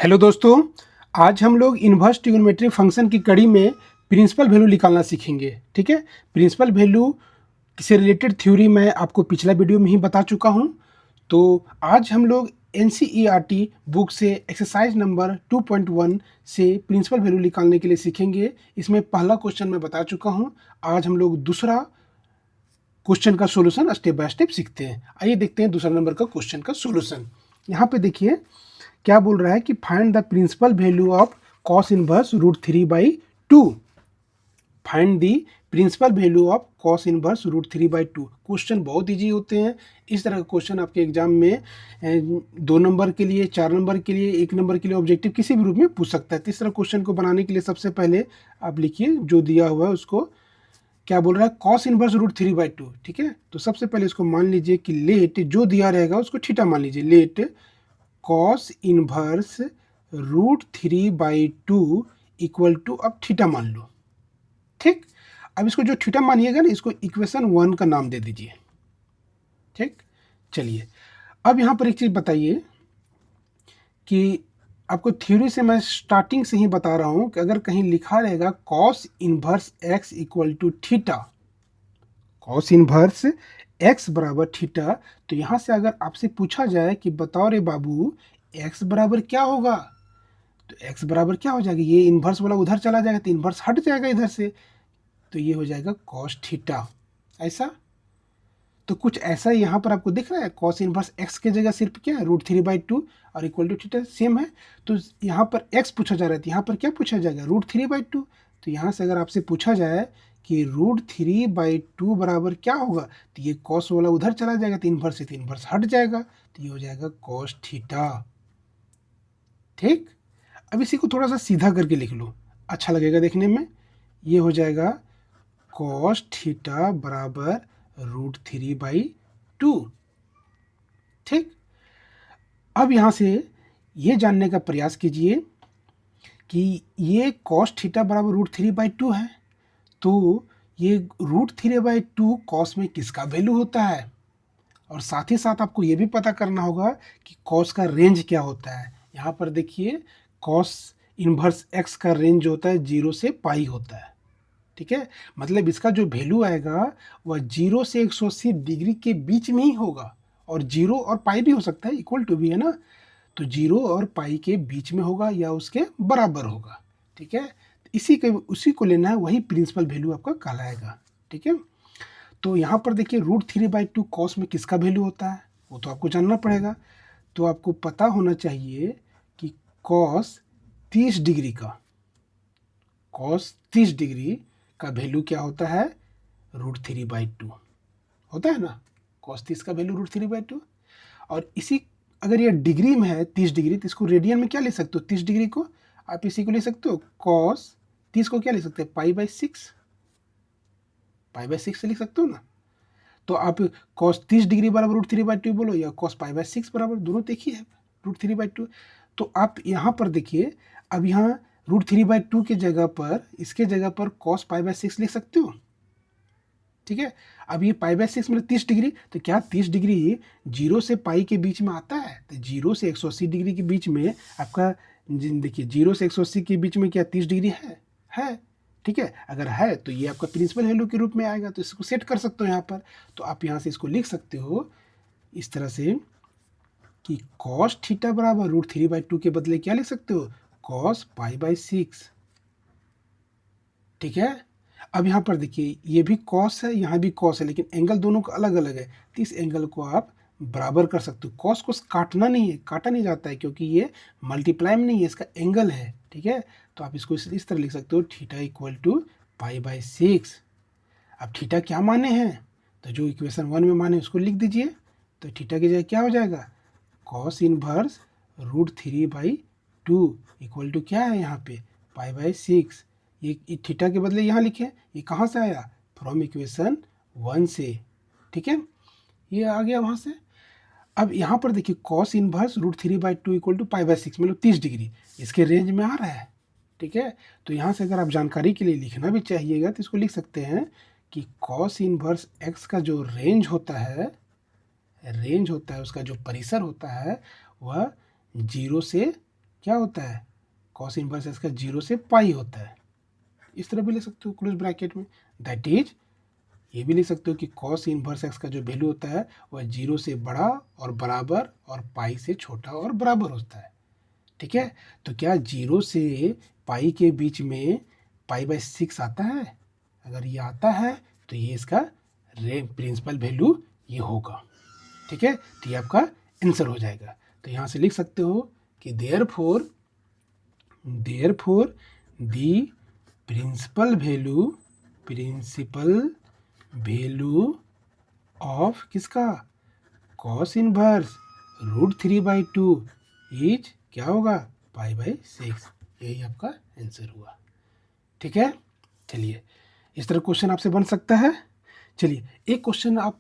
Hello दोस्तों, आज हम लोग इन्वर्स ट्रिग्नोमेट्री फंक्शन की कड़ी में प्रिंसिपल वैल्यू निकालना सीखेंगे। ठीक है, प्रिंसिपल वैल्यू से रिलेटेड थ्योरी मैं आपको पिछला वीडियो में ही बता चुका हूं। तो आज हम लोग एनसीईआरटी बुक से एक्सरसाइज नंबर 2.1 से प्रिंसिपल वैल्यू निकालने के लिए सीखेंगे। इसमें पहला क्वेश्चन मैं बता चुका हूं। आज हम लोग दूसरा क्वेश्चन का सोल्यूशन स्टेप बाय स्टेप सीखते हैं। आइए देखते हैं दूसरा नंबर का क्वेश्चन का सोल्यूशन। यहाँ पे देखिए क्या बोल रहा है कि find the principal value of cos inverse √3/2। Find the principal value of cos inverse √3/2। Question बहुत इजी होते हैं। इस तरह का क्वेश्चन आपके एग्जाम में 2 नंबर के लिए, 4 नंबर के लिए, 1 नंबर के लिए ऑब्जेक्टिव किसी भी रूप में पूछ सकता है। तो इस तरह क्वेश्चन को बनाने के लिए सबसे पहले आप लिखिए जो दिया हुआ है उसको। क्या बोल रहा है? Cos inverse √3/2। ठीक है, तो सबसे पहले इसको मान लीजिए कि लेट जो दिया रहेगा उसको थीटा मान लीजिए। Let cos inverse √3/2 equal to, अब थीटा मान लो। ठीक, अब इसको जो थीटा मानिएगा ना, इसको इक्वेशन 1 का नाम दे दीजिए। ठीक, चलिए अब यहाँ पर एक चीज़ बताइए कि आपको थ्योरी से मैं स्टार्टिंग से ही बता रहा हूँ कि अगर कहीं लिखा रहेगा cos inverse x equal to theta, cos inverse x बराबर थीटा, तो यहाँ से अगर आपसे पूछा जाए कि बताओ रे बाबू x बराबर क्या होगा, तो x बराबर क्या हो जाएगा, ये इन्वर्स वाला उधर चला जाएगा तो इन्वर्स हट जाएगा इधर से, तो ये हो जाएगा कॉस थीटा। ऐसा, तो कुछ ऐसा यहाँ पर आपको दिख रहा है। कॉस इन्वर्स x की जगह सिर्फ क्या है, √3/2 और इक्वल टू थीटा सेम है। तो यहाँ पर x पूछा जा रहा है, तो यहाँ पर क्या पूछा जाएगा, √3/2। तो यहाँ से अगर आपसे पूछा जाए कि √3/2 बराबर क्या होगा, तो ये कॉस वाला उधर चला जाएगा तो इन्वर्स से तो इन्वर्स हट जाएगा, तो ये हो जाएगा कॉस थीटा। ठीक, अब इसी को थोड़ा सा सीधा करके लिख लो, अच्छा लगेगा देखने में। ये हो जाएगा कॉस थीटा बराबर √3/2। ठीक, अब यहाँ से ये जानने का प्रयास कीजिए कि ये कॉस थीटा बराबर √3/2 है, तो ये √3/2 कॉस में किसका वैल्यू होता है, और साथ ही साथ आपको ये भी पता करना होगा कि कॉस का रेंज क्या होता है। यहाँ पर देखिए कॉस इनवर्स x का रेंज जो होता है 0 से पाई होता है। ठीक है, मतलब इसका जो वैल्यू आएगा वह 0 से 180 डिग्री के बीच में ही होगा, और 0 और पाई भी हो सकता है, इक्वल टू भी है ना, तो 0 और पाई के बीच में होगा या उसके बराबर होगा। ठीक है, उसी को लेना है, वही प्रिंसिपल वैल्यू आपका कहलाएगा। ठीक है, तो यहाँ पर देखिए √3/2 कॉस में किसका वैल्यू होता है वो तो आपको जानना पड़ेगा। तो आपको पता होना चाहिए कि कॉस 30 डिग्री का, कॉस 30 डिग्री का वैल्यू क्या होता है, √3/2 होता है ना। कॉस 30 का वैल्यू √3/2, और इसी, अगर ये डिग्री में है 30 डिग्री, तो इसको रेडियन में क्या ले सकते हो, 30 डिग्री को आप इसी को ले सकते हो, कॉस 30 को क्या ले सकते हैं, पाई/6, पाई/6 से लिख सकते हो ना। तो आप कॉस 30 डिग्री बराबर √3/2 बोलो या कॉस पाई/6 बराबर, दोनों देखिए है √3/2। तो आप यहाँ पर देखिए, अब यहाँ √3/2 के जगह पर, इसके जगह पर कॉस पाई/6 लिख सकते हो। ठीक है, अब ये पाई/6 मतलब 30 डिग्री, तो क्या 30 डिग्री 0 से पाई के बीच में आता है, तो 0 से 180 डिग्री के बीच में आपका, देखिए 0 से 180 के बीच में क्या 30 डिग्री है। ठीक है, अगर है तो ये आपका प्रिंसिपल वैल्यू के रूप में आएगा, तो इसको सेट कर सकते हो यहाँ पर। तो आप यहाँ से इसको लिख सकते हो इस तरह से कि कॉस थीटा बराबर √3/2 के बदले क्या लिख सकते हो, कॉस पाई/6। ठीक है, अब यहाँ पर देखिए ये भी कॉस है, यहाँ भी कॉस है, लेकिन एंगल दोनों का अलग अलग है, तो इस एंगल को आप बराबर कर सकते हो। कॉस को काटना नहीं है, काटा नहीं जाता है, क्योंकि ये मल्टीप्लाई में नहीं है, इसका एंगल है। ठीक है, तो आप इसको इस तरह लिख सकते हो, थीटा इक्वल टू पाई/6। अब थीटा क्या माने हैं, तो जो इक्वेशन 1 में माने उसको लिख दीजिए। तो थीटा की जगह क्या हो जाएगा, कॉस इनवर्स √3/2 इक्वल टू क्या है यहाँ पे, पाई/6। ये थीटा के बदले यहाँ लिखे, ये कहाँ से आया, फ्रॉम इक्वेशन 1 से। ठीक है, ये आ गया वहाँ से। अब यहाँ पर देखिए कॉस इनवर्स √3/2 इक्वल टू पाई/6 मतलब 30 डिग्री, इसके रेंज में आ रहा है। ठीक है, तो यहाँ से अगर आप जानकारी के लिए लिखना भी चाहिएगा तो इसको लिख सकते हैं कि कॉस इनवर्स x का जो रेंज होता है, उसका जो परिसर होता है वह 0 से क्या होता है, कॉस इनवर्स एक्स का 0 से पाई होता है। इस तरह भी ले सकते हो क्लोज ब्रैकेट में, दैट इज ये भी लिख सकते हो कि कॉस इनवर्स एक्स का जो वैल्यू होता है वह 0 से बड़ा और बराबर और पाई से छोटा और बराबर होता है। ठीक है, तो क्या 0 से पाई के बीच में पाई बाय 6 आता है? अगर ये आता है तो ये इसका प्रिंसिपल वैल्यू ये होगा। ठीक है, तो ये आपका आंसर हो जाएगा। तो यहाँ से लिख सकते हो कि therefore the principal value of किसका, कॉस इनवर्स √3/2 इज क्या होगा, पाई/6। यही आपका आंसर हुआ। ठीक है, चलिए इस तरह क्वेश्चन आपसे बन सकता है। चलिए एक क्वेश्चन आप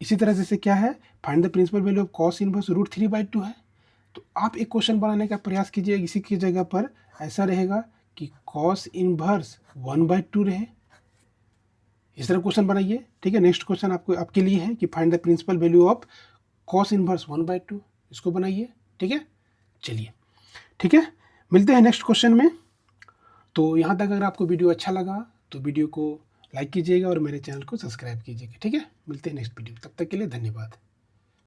इसी तरह जैसे क्या है, find the principal value of cos inverse √3/2 है। तो आप एक क्वेश्चन बनाने का प्रयास कीजिए, इसी की जगह पर ऐसा रहेगा कि कॉस इनवर्स 1/2 रहे। इस तरह क्वेश्चन बनाइए। ठीक है, नेक्स्ट क्वेश्चन आपको आपके लिए है कि find the principal value of cos inverse 1/2, इसको बनाइए। ठीक है, चलिए ठीक है, मिलते हैं नेक्स्ट क्वेश्चन में। तो यहाँ तक अगर आपको वीडियो अच्छा लगा तो वीडियो को लाइक कीजिएगा और मेरे चैनल को सब्सक्राइब कीजिएगा। ठीक है, मिलते हैं नेक्स्ट वीडियो, तब तक के लिए धन्यवाद।